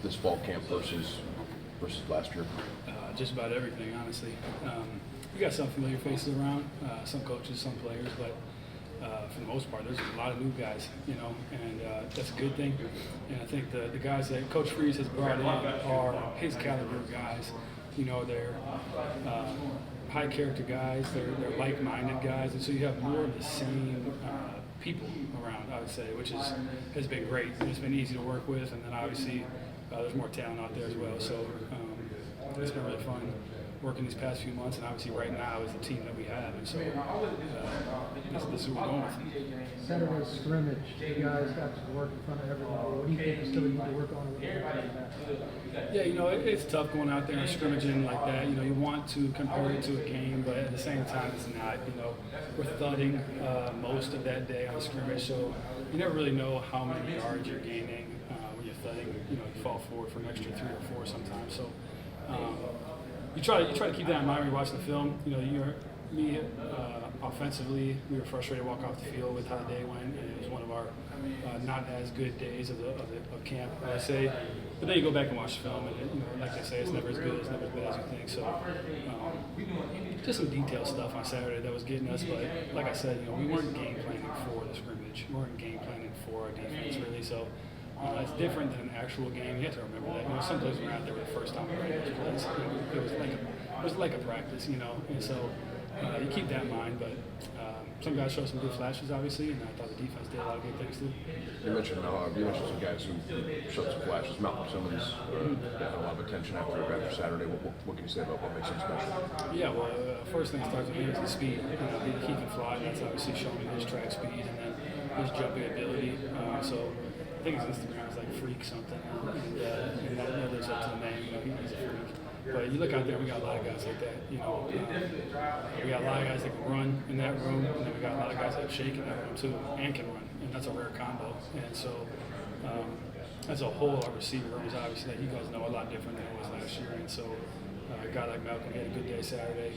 this fall camp versus last year? Just about everything, honestly. We got some familiar faces around, some coaches, some players, but for the most part, there's a lot of new guys, you know, and that's a good thing. And I think the guys that Coach Freeze has brought in are his caliber guys. You know, they're high character guys, they're like-minded guys, and so you have more of the same people around, I would say, which has been great. It's been easy to work with, and then obviously there's more talent out there as well. So it's been really fun working these past few months, and obviously right now is the team that we have, and so this is what we're going with. Saturday scrimmage, you guys got to work in front of everybody. What do you think you still need to work on a little bit? Yeah, you know, it's tough going out there and scrimmaging like that. You know, you want to compare it to a game, but at the same time, it's not. You know, we're thudding most of that day on scrimmage, so you never really know how many yards you're gaining when you're thudding. You know, you fall forward for an extra 3 or 4 sometimes. So you try to keep that in mind when you're watching the film. You know, offensively, we were frustrated to walk off the field with how the day went, and it was one of our not as good days of camp, I would say. But then you go back and watch the film, and you know, like I say, it's never as good, it's never as bad as you think. So just some detailed stuff on Saturday that was getting us. But like I said, you know, we weren't game planning for the scrimmage. We weren't game planning for our defense really. So it's different than an actual game. You have to remember that. You know, some plays we're out there for the first time playing those plays. You know, it was like a practice, you know, and so you keep that in mind. But some guys showed some good flashes, obviously, and I thought the defense did a lot of good things too. You mentioned some guys who showed some flashes. Malcolm Simmons got a lot of attention after Saturday. What can you say about what makes him special? Yeah, well, first thing that starts with him is his speed. You know, he can fly, and that's obviously showing his track speed, and then his jumping ability. So I think his Instagram is like freak something, and that lives up to the name. You know, he's a freak. But you look out there, we got a lot of guys like that. You know, we got a lot of guys that can run in that room, and then we got a lot of guys that shake in that room too, and can run, and that's a rare combo. And so, as a whole, our receiver is obviously, you guys know, a lot different than it was last year. And so, a guy like Malcolm had a good day Saturday,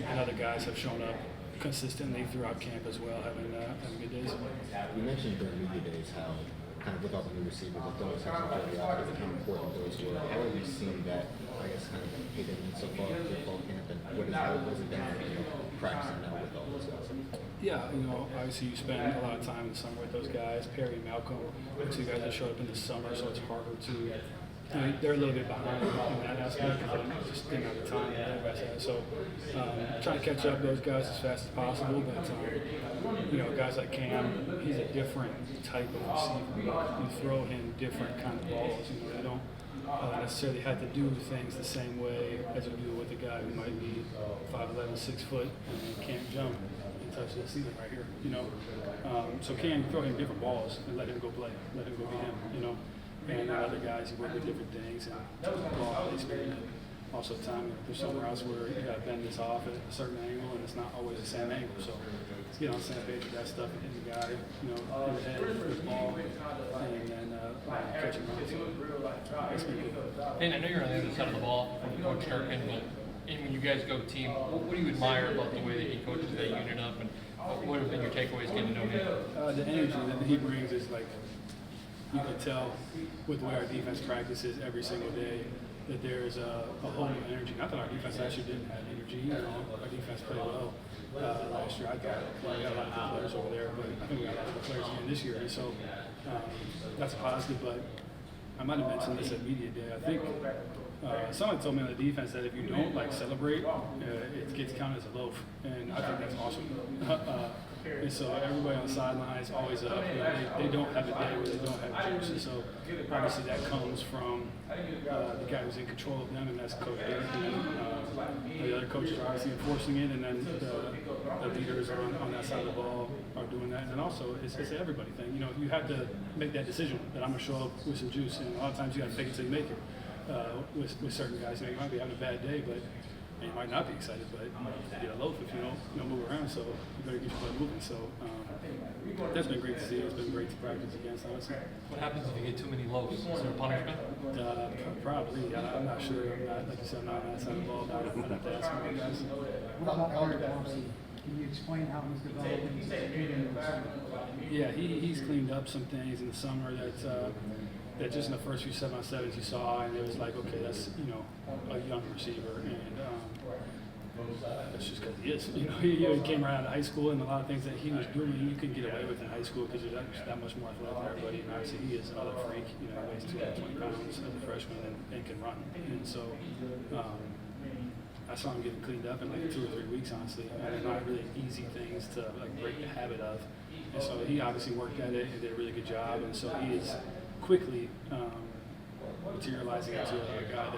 and other guys have shown up consistently throughout camp as well, having good days. You mentioned during media days how kind of with all the new receivers, with those types of dirty offenses, how important those were. How have you seen that, I guess, kind of hit in so far through fall camp, and what has it been like, you know, practicing now with all those guys? Yeah, you know, obviously you spend a lot of time in the summer with those guys. Perry and Malcolm are 2 guys that showed up in the summer, so it's harder to, you know, they're a little bit behind in that aspect because they just didn't have the time that everybody had. So trying to catch up those guys as fast as possible, but you know, guys like Cam, he's a different type of receiver. You throw him different kind of balls. You know, they don't necessarily have to do things the same way as you do with a guy who might be 5'11", 6 foot, and can't jump and touch the ceiling right here. You know, so Cam, throw him different balls and let him go play, let him go be him. You know, and other guys who work with different things and ball play speed. Also, time there's somewhere else where you got to bend this off at a certain angle, and it's not always the same angle. So let's get on the same page with that stuff and hit the guy, you know, in the head with the ball, and then catch him out. So that's been good. And I know you're on the other side of the ball from Coach Durkin, but when you guys go team, what do you admire about the way that he coaches that unit up, and what have been your takeaways getting to know him? The energy that he brings is like, you can tell with the way our defense practices every single day that there's a whole new energy. Not that our defense last year didn't have energy. You know, our defense played well last year. I thought we got a lot of good players over there, but I think we got a lot of good players again this year. And so that's a positive. But I might have mentioned this at media day. I think someone told me on the defense that if you don't like celebrate, it gets counted as a loaf, and I think that's awesome. And so everybody on the sideline is always up. You know, they don't have a day where they don't have juice. And so obviously that comes from the guy who's in control of them, and that's Coach Derek. And the other coaches are obviously enforcing it, and then the leaders on that side of the ball are doing that. And also it's an everybody thing. You know, you have to make that decision that I'm going to show up with some juice, and a lot of times you got to fake it till you make it. With certain guys, you know, you might be having a bad day, but and you might not be excited, but you get a loaf if you don't move around. So you better get your blood moving. So that's been great to see. It's been great to practice against. Honestly. What happens if you get too many loaves? Is there a punishment? Probably. I'm not sure. I'm not, like you said, I'm not on that side of the ball. I'd have to ask my guys. What about Auburn Thompson? Can you explain how he's developing? Yeah, he's cleaned up some things in the summer that that just in the first few 7-on-7s you saw, and it was like, okay, that's, you know, a young receiver, and that's just because he is. You know, he came right out of high school, and a lot of things that he was doing, you couldn't get away with in high school because there's that much more athletic than everybody. And obviously, he is another freak. You know, he weighs 220 pounds as a freshman and can run. And so, I saw him getting cleaned up in like 2 or 3 weeks, honestly. And they're not really easy things to like break the habit of. And so he obviously worked at it and did a really good job. And so he is quickly materializing into a guy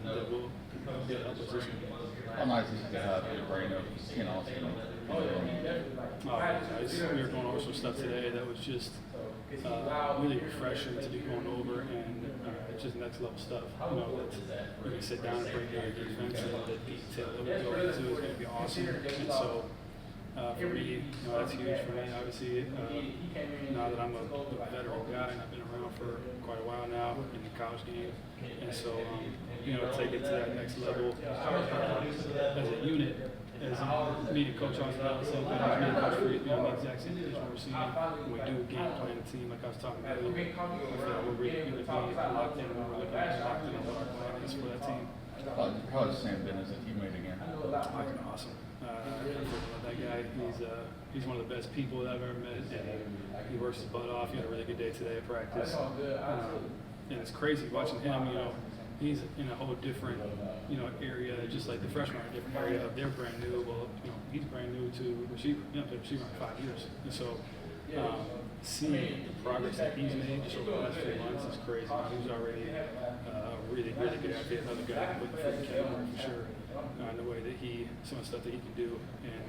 that will get a position. How nice is it to have a brain of Ken Austin? We were going over some stuff today that was just really refreshing to be going over, and it's just next level stuff. You know, that we're going to sit down and break down the defense, and the detail that we go into is going to be awesome. And so, for me, you know, that's huge for me. Obviously, now that I'm a veteran guy and I've been around for quite a while now in the college game, and so you know, take it to that next level as a unit. As me and Coach Austin, me and Coach Freeze, you know, the exact same position we're seeing when we do game plan the team, like I was talking about earlier. We're really going to be locked in, and we're looking at locked in on what our plan is for that team. How has Sam been as a teammate again? Fucking awesome. I love that guy. He's one of the best people that I've ever met, and he works his butt off. He had a really good day today at practice, and it's crazy watching him. You know, he's in a whole different, you know, area, just like the freshmen are in a different area. They're brand new. Well, you know, he's brand new to receiver. You know, to receiver in 5 years, and so seeing the progress that he's made just over the last few months is crazy. He was already a really, really good athlete. Another guy with the freaking camera for sure. In the way that some of the stuff that he can do, and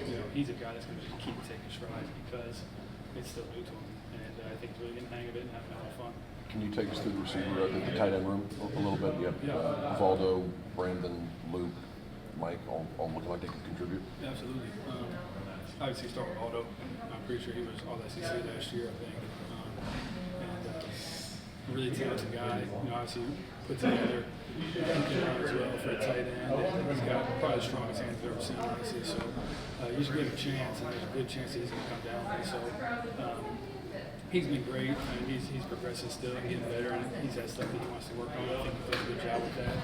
you know, he's a guy that's going to keep taking strides because it's still new to him, and I think he's really getting the hang of it and having a lot of fun. Can you take us through the receiver, the tight end room a little bit? You have Valdo, Brandon, Luke, Mike, all looking like they can contribute. Yeah, absolutely. Obviously, start with Valdo. I'm pretty sure he was all SEC last year, I think. And a really talented guy. You know, obviously put together as well for a tight end. And he's got probably the strongest hands I've ever seen, honestly. So you should give him a chance, and there's a good chance that he's going to come down. And so he's been great, and he's progressing still and getting better, and he's had stuff that he wants to work on. I think he does a good job with that.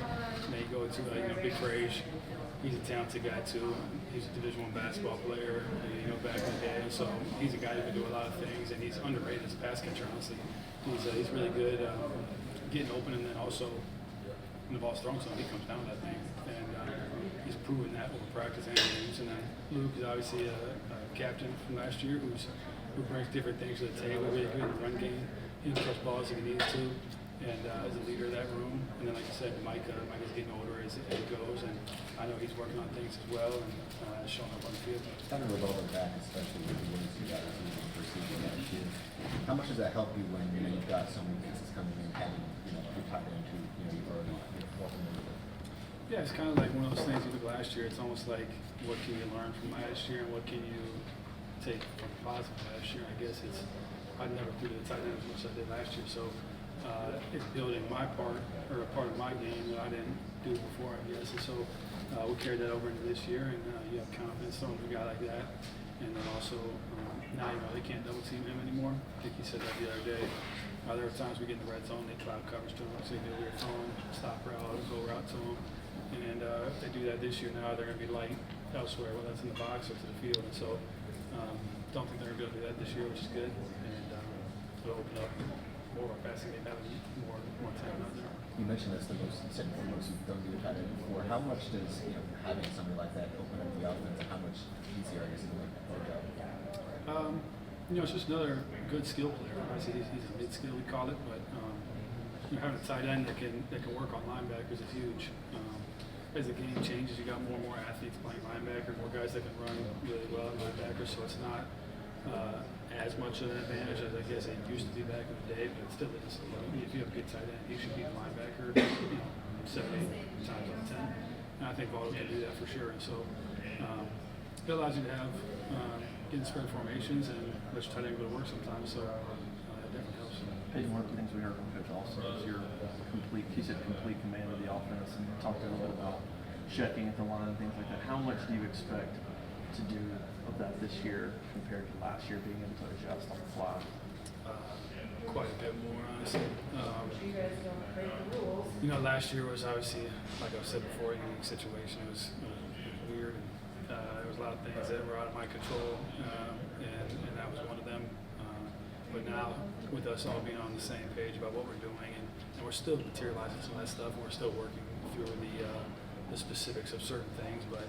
And then you go to you know, Big Verge. He's a talented guy too. He's a Division I basketball player, you know, back in the day. And so he's a guy who can do a lot of things, and he's underrated as a pass catcher, honestly. He's really good getting open, and then also when the ball's thrown to him, he comes down with that thing. And he's proven that over practice and games. And then Luke is obviously a captain from last year who brings different things to the table, really good in the run game. He can catch balls if he needs to, and as a leader of that room. And then, like I said, Mike is getting older as it goes, and I know he's working on things as well and showing up on the field. Kind of revolving back, especially with the wins you guys for season last year. How much does that help you when you've got so many pieces coming in, having your tight end who you've already walking in with? Yeah, it's kind of like one of those things you did last year. It's almost like, what can you learn from last year, and what can you take from positive last year? I guess I never threw to the tight end as much as I did last year, so it's building my part, or a part of my game that I didn't do before, I guess. And so we'll carry that over into this year, and you have confidence throwing to a guy like that. And then also, now you know they can't double team him anymore. I think he said that the other day. There are times we get in the red zone, they cloud coverage to him, so they do a weird throwing, stop route, go route to him. And if they do that this year now, they're going to be light elsewhere, whether that's in the box or to the field. And so don't think they're going to be able to do that this year, which is good. And it'll open up more of our passing game, having more time out there. You mentioned that's the most you've done to your tight end before. How much does having somebody like that open up the offense, and how much easier is it to make that work out? It's just another good skill player. Obviously, he's a mid-skill, we call it, but having a tight end that can work on linebackers is huge. As the game changes, you got more and more athletes playing linebacker, more guys that can run really well at linebacker, so it's not as much of an advantage as I guess it used to be back in the day, but it still is. If you have a good tight end, you should be a linebacker 7-8 times out of 10. And I think Valdo can do that for sure. And so it allows you to have getting spread formations and let your tight end go to work sometimes. So that definitely helps. Payton, one of the things we heard from Coach also is your complete command of the offense, and talked a little bit about checking at the line and things like that. How much do you expect to do of that this year compared to last year, being able to adjust on the fly? quite a bit more, honestly. You know, last year was obviously, like I've said before, a unique situation. It was weird. There was a lot of things that were out of my control, and that was one of them. But now, with us all being on the same page about what we're doing, and we're still materializing some of that stuff, and we're still working through the specifics of certain things, but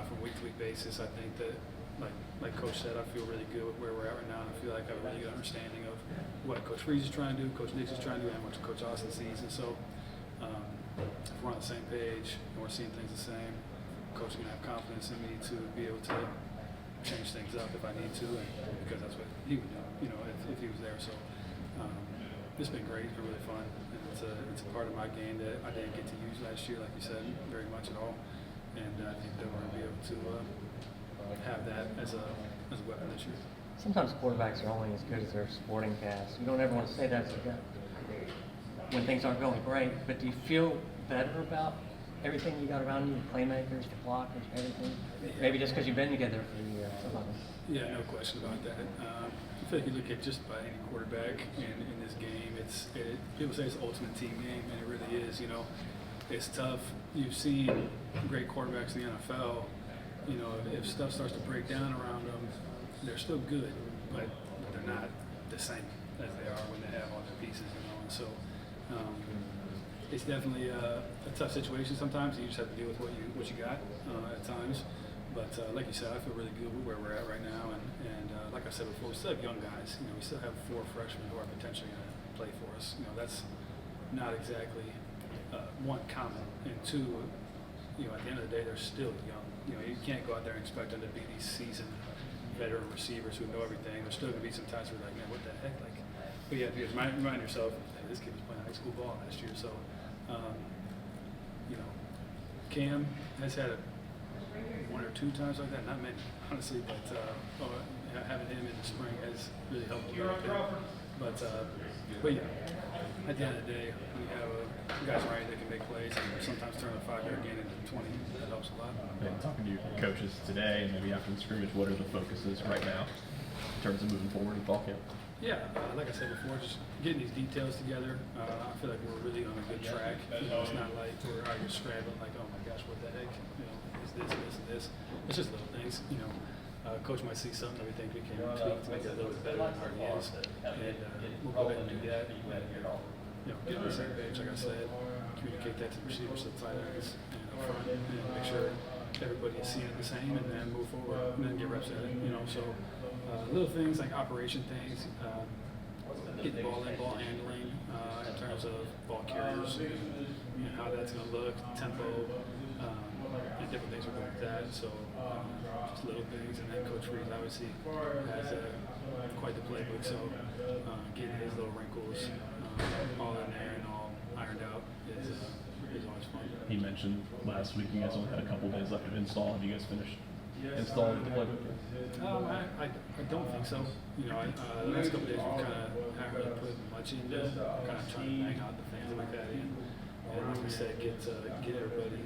from week-to-week basis, I think that, like Coach said, I feel really good with where we're at right now, and I feel like I have a really good understanding of what Coach Freeze is trying to do, Coach Nix is trying to do, and what Coach Austin sees. And so, if we're on the same page and we're seeing things the same, Coach is going to have confidence in me to be able to change things up if I need to, and because that's what he would do, you know, if he was there. So, it's been great. It's been really fun. And it's a part of my game that I didn't get to use last year, like you said, very much at all. And I think that we're going to be able to have that as a weapon this year. Sometimes quarterbacks are only as good as their supporting cast. You don't ever want to say that when things aren't going great, but do you feel better about everything you got around you, the playmakers, the blockers, everything? Maybe just because you've been together for a year. Yeah, no question about that. I feel like you look at just about any quarterback in this game, people say it's the ultimate team game, and it really is. You know, it's tough. You've seen great quarterbacks in the NFL. You know, if stuff starts to break down around them, they're still good, but they're not the same as they are when they have all their pieces, you know. And so it's definitely a tough situation sometimes. You just have to deal with what you got at times. But like you said, I feel really good with where we're at right now. And like I said before, we still have young guys. You know, we still have 4 freshmen who are potentially going to play for us. You know, that's not exactly one, common, and 2, you know, at the end of the day, they're still young. You know, you can't go out there and expect them to be these seasoned veteran receivers who know everything. There's still going to be some times where you're like, man, what the heck? Like, but you have to just remind yourself, hey, this kid was playing high school ball last year. So, you know, Cam has had 1 or 2 times like that, not many, honestly, but having him in the spring has really helped develop him. But yeah, at the end of the day, we have guys around here that can make plays and sometimes turn a 5-yard gain into 20. That helps a lot. And talking to your coaches today and maybe after the scrimmage, what are the focuses right now in terms of moving forward in fall camp? Yeah, like I said before, just getting these details together. I feel like we're really on a good track. You know, it's not like we're out here scrambling like, oh my gosh, what the heck? You know, is this, and this? It's just little things. You know, Coach might see something that we think we can tweak to make it a little bit better than it already is, and we'll go ahead and do that. You know, get on the same page, like I said, communicate that to the receivers, to the tight ends, and up front, and make sure everybody is seeing it the same, and then move forward, and then get reps at it. You know, so little things like operation things, getting the ball in, ball handling, in terms of ball carriers, and how that's going to look, tempo, and different things we're doing with that. So just little things, and then Coach Freeze obviously has quite the playbook. So getting his little wrinkles all in there and all ironed out is always fun. He mentioned last week you guys only had a couple days left of install. Have you guys finished installing the playbook? I don't think so. You know, the last couple days we kind of haven't really put much into kind of trying to bang out the things that we've had in. And like we said, get everybody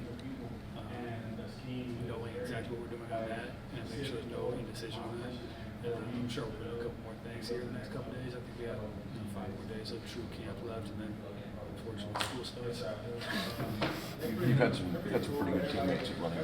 knowing exactly what we're doing on that and make sure there's no indecision on that. And I'm sure we're going to do a couple more things here in the next couple of days. I think we have 5 more days of true camp left, and then unfortunately school starts. You've had some pretty good teammates running